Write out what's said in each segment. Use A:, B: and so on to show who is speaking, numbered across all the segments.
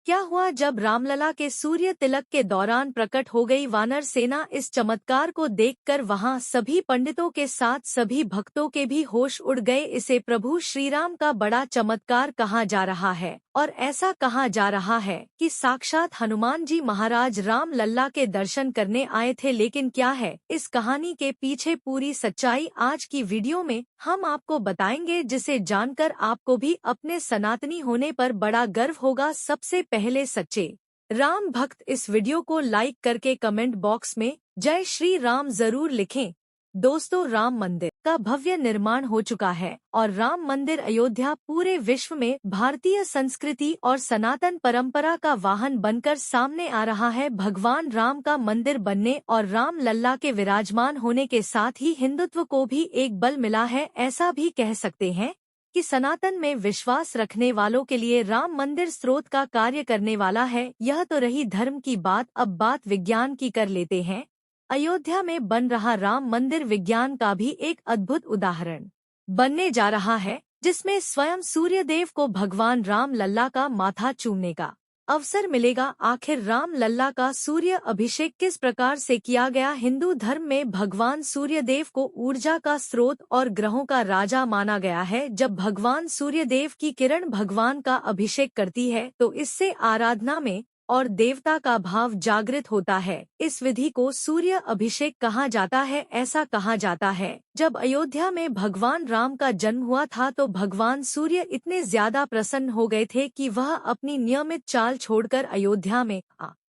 A: क्या हुआ जब रामलला के सूर्य तिलक के दौरान प्रकट हो गई वानर सेना। इस चमत्कार को देखकर वहां सभी पंडितों के साथ सभी भक्तों के भी होश उड़ गए। इसे प्रभु श्रीराम का बड़ा चमत्कार कहा जा रहा है और ऐसा कहा जा रहा है कि साक्षात हनुमान जी महाराज राम लल्ला के दर्शन करने आए थे। लेकिन क्या है इस कहानी के पीछे पूरी सच्चाई, आज की वीडियो में हम आपको बताएंगे, जिसे जानकर आपको भी अपने सनातनी होने पर बड़ा गर्व होगा। सबसे पहले सच्चे राम भक्त इस वीडियो को लाइक करके कमेंट बॉक्स में जय श्री राम जरूर लिखें। दोस्तों, राम मंदिर का भव्य निर्माण हो चुका है और राम मंदिर अयोध्या पूरे विश्व में भारतीय संस्कृति और सनातन परंपरा का वाहन बनकर सामने आ रहा है। भगवान राम का मंदिर बनने और राम लल्ला के विराजमान होने के साथ ही हिंदुत्व को भी एक बल मिला है। ऐसा भी कह सकते हैं कि सनातन में विश्वास रखने वालों के लिए राम मंदिर स्रोत का कार्य करने वाला है। यह तो रही धर्म की बात, अब बात विज्ञान की कर लेते हैं। अयोध्या में बन रहा राम मंदिर विज्ञान का भी एक अद्भुत उदाहरण बनने जा रहा है, जिसमें स्वयं सूर्यदेव को भगवान राम लल्ला का माथा चूमने का अवसर मिलेगा। आखिर राम लल्ला का सूर्य अभिषेक किस प्रकार से किया गया। हिंदू धर्म में भगवान सूर्यदेव को ऊर्जा का स्रोत और ग्रहों का राजा माना गया है। जब भगवान सूर्यदेव की किरण भगवान का अभिषेक करती है तो इससे आराधना में और देवता का भाव जागृत होता है। इस विधि को सूर्य अभिषेक कहा जाता है। ऐसा कहा जाता है जब अयोध्या में भगवान राम का जन्म हुआ था तो भगवान सूर्य इतने ज्यादा प्रसन्न हो गए थे कि वह अपनी नियमित चाल छोड़कर अयोध्या में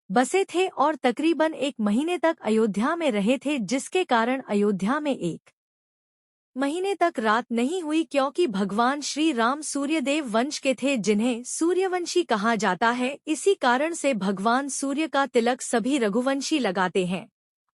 A: बसे थे और तकरीबन 1 महीने तक अयोध्या में रहे थे, जिसके कारण अयोध्या में 1 महीने तक रात नहीं हुई, क्योंकि भगवान श्री राम सूर्यदेव वंश के थे, जिन्हें सूर्यवंशी कहा जाता है। इसी कारण से भगवान सूर्य का तिलक सभी रघुवंशी लगाते हैं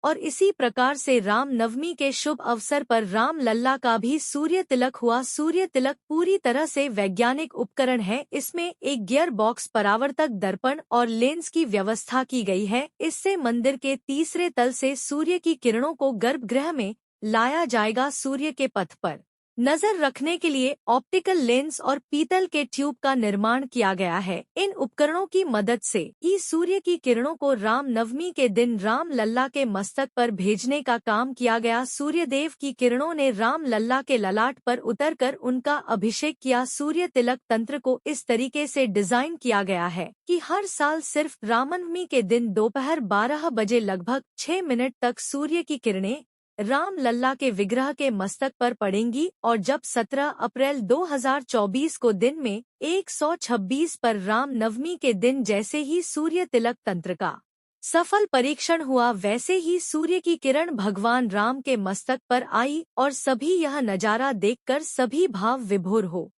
A: और इसी प्रकार से राम नवमी के शुभ अवसर पर राम लल्ला का भी सूर्य तिलक हुआ। सूर्य तिलक पूरी तरह से वैज्ञानिक उपकरण है। इसमें एक गियर बॉक्स, परावर्तक, दर्पण और लेंस की व्यवस्था की गई है। इससे मंदिर के तीसरे तल से सूर्य की किरणों को गर्भगृह में लाया जाएगा। सूर्य के पथ पर नजर रखने के लिए ऑप्टिकल लेंस और पीतल के ट्यूब का निर्माण किया गया है। इन उपकरणों की मदद से ही सूर्य की किरणों को राम नवमी के दिन राम लल्ला के मस्तक पर भेजने का काम किया गया। सूर्यदेव की किरणों ने राम लल्ला के ललाट पर उतरकर उनका अभिषेक किया। सूर्य तिलक तंत्र को इस तरीके से डिजाइन किया गया है कि हर साल सिर्फ रामनवमी के दिन दोपहर 12 बजे लगभग 6 मिनट तक सूर्य की किरणें राम लल्ला के विग्रह के मस्तक पर पड़ेंगी और जब 17 अप्रैल 2024 को दिन में 126 पर राम नवमी के दिन जैसे ही सूर्य तिलक तंत्र का सफल परीक्षण हुआ, वैसे ही सूर्य की किरण भगवान राम के मस्तक पर आई और सभी यह नजारा देखकर सभी भाव विभोर हो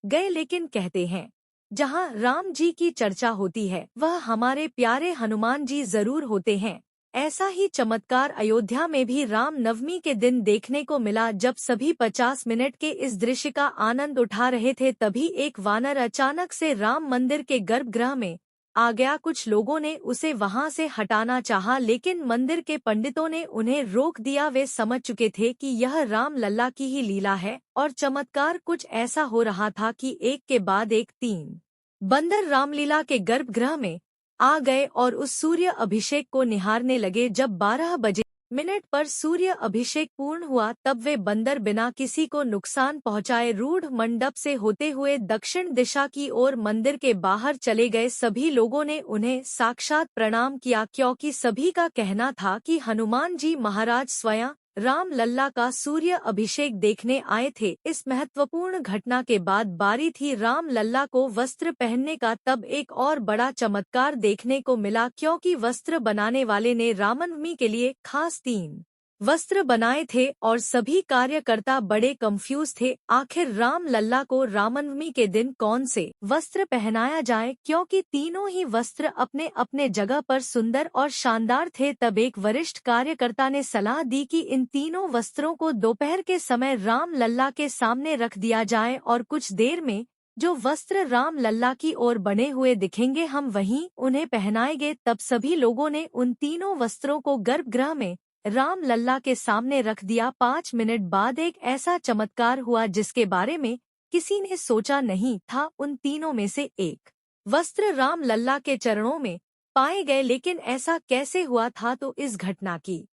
A: गए। लेकिन कहते हैं, जहां राम जी की चर्चा होती है वह हमारे प्यारे हनुमान जी जरूर होते हैं। ऐसा ही चमत्कार अयोध्या में भी राम नवमी के दिन देखने को मिला। जब सभी 50 मिनट के इस दृश्य का आनंद उठा रहे थे, तभी एक वानर अचानक से राम मंदिर के गर्भगृह में आ गया। कुछ लोगों ने उसे वहां से हटाना चाहा, लेकिन मंदिर के पंडितों ने उन्हें रोक दिया। वे समझ चुके थे कि यह राम लल्ला की ही लीला है और चमत्कार कुछ ऐसा हो रहा था कि एक के बाद एक 3 बंदर रामलीला के गर्भगृह में आ गए और उस सूर्य अभिषेक को निहारने लगे। जब 12 बजे मिनट पर सूर्य अभिषेक पूर्ण हुआ, तब वे बंदर बिना किसी को नुकसान पहुंचाए रूढ़ मंडप से होते हुए दक्षिण दिशा की ओर मंदिर के बाहर चले गए। सभी लोगों ने उन्हें साक्षात प्रणाम किया, क्योंकि सभी का कहना था कि हनुमान जी महाराज स्वयं राम लल्ला का सूर्य अभिषेक देखने आए थे। इस महत्वपूर्ण घटना के बाद बारी थी राम लल्ला को वस्त्र पहनने का। तब एक और बड़ा चमत्कार देखने को मिला, क्योंकि वस्त्र बनाने वाले ने रामनवमी के लिए खास 3 वस्त्र बनाए थे और सभी कार्यकर्ता बड़े कंफ्यूज थे। आखिर राम लल्ला को रामनवमी के दिन कौन से वस्त्र पहनाया जाए, क्योंकि तीनों ही वस्त्र अपने अपने जगह पर सुंदर और शानदार थे। तब एक वरिष्ठ कार्यकर्ता ने सलाह दी कि इन तीनों वस्त्रों को दोपहर के समय राम लल्ला के सामने रख दिया जाए और कुछ देर में जो वस्त्र राम लल्ला की ओर बने हुए दिखेंगे, हम वहीं उन्हें पहनाएंगे। तब सभी लोगों ने उन तीनों वस्त्रों को गर्भगृह में राम लल्ला के सामने रख दिया। 5 मिनट बाद एक ऐसा चमत्कार हुआ जिसके बारे में किसी ने सोचा नहीं था। उन तीनों में से एक वस्त्र राम लल्ला के चरणों में पाए गए। लेकिन ऐसा कैसे हुआ था, तो इस घटना की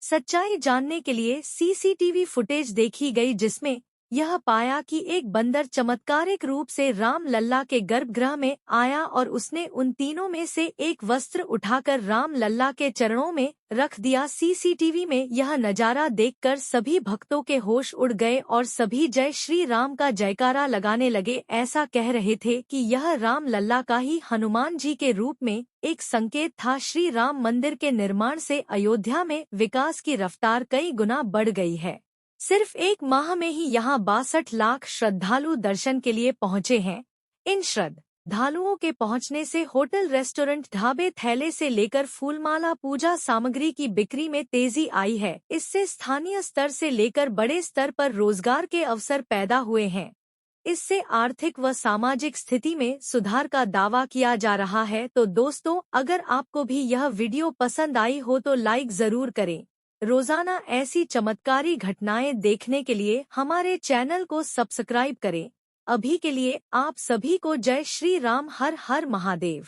A: सच्चाई जानने के लिए सीसीटीवी फुटेज देखी गई, जिसमें यह पाया कि एक बंदर चमत्कारिक रूप से राम लल्ला के गर्भगृह में आया और उसने उन तीनों में से एक वस्त्र उठाकर राम लल्ला के चरणों में रख दिया। सीसीटीवी में यह नजारा देखकर सभी भक्तों के होश उड़ गए और सभी जय श्री राम का जयकारा लगाने लगे। ऐसा कह रहे थे कि यह राम लल्ला का ही हनुमान जी के रूप में एक संकेत था। श्री राम मंदिर के निर्माण से अयोध्या में विकास की रफ्तार कई गुना बढ़ गई है। सिर्फ एक माह में ही यहाँ 62 लाख श्रद्धालु दर्शन के लिए पहुँचे हैं। इन श्रद्धालुओं के पहुँचने से होटल, रेस्टोरेंट, ढाबे, थैले से लेकर फूलमाला, पूजा सामग्री की बिक्री में तेजी आई है। इससे स्थानीय स्तर से लेकर बड़े स्तर पर रोजगार के अवसर पैदा हुए हैं। इससे आर्थिक व सामाजिक स्थिति में सुधार का दावा किया जा रहा है। तो दोस्तों, अगर आपको भी यह वीडियो पसंद आई हो तो लाइक जरूर करें। रोजाना ऐसी चमत्कारी घटनाएं देखने के लिए हमारे चैनल को सब्सक्राइब करें। अभी के लिए आप सभी को जय श्री राम, हर हर महादेव।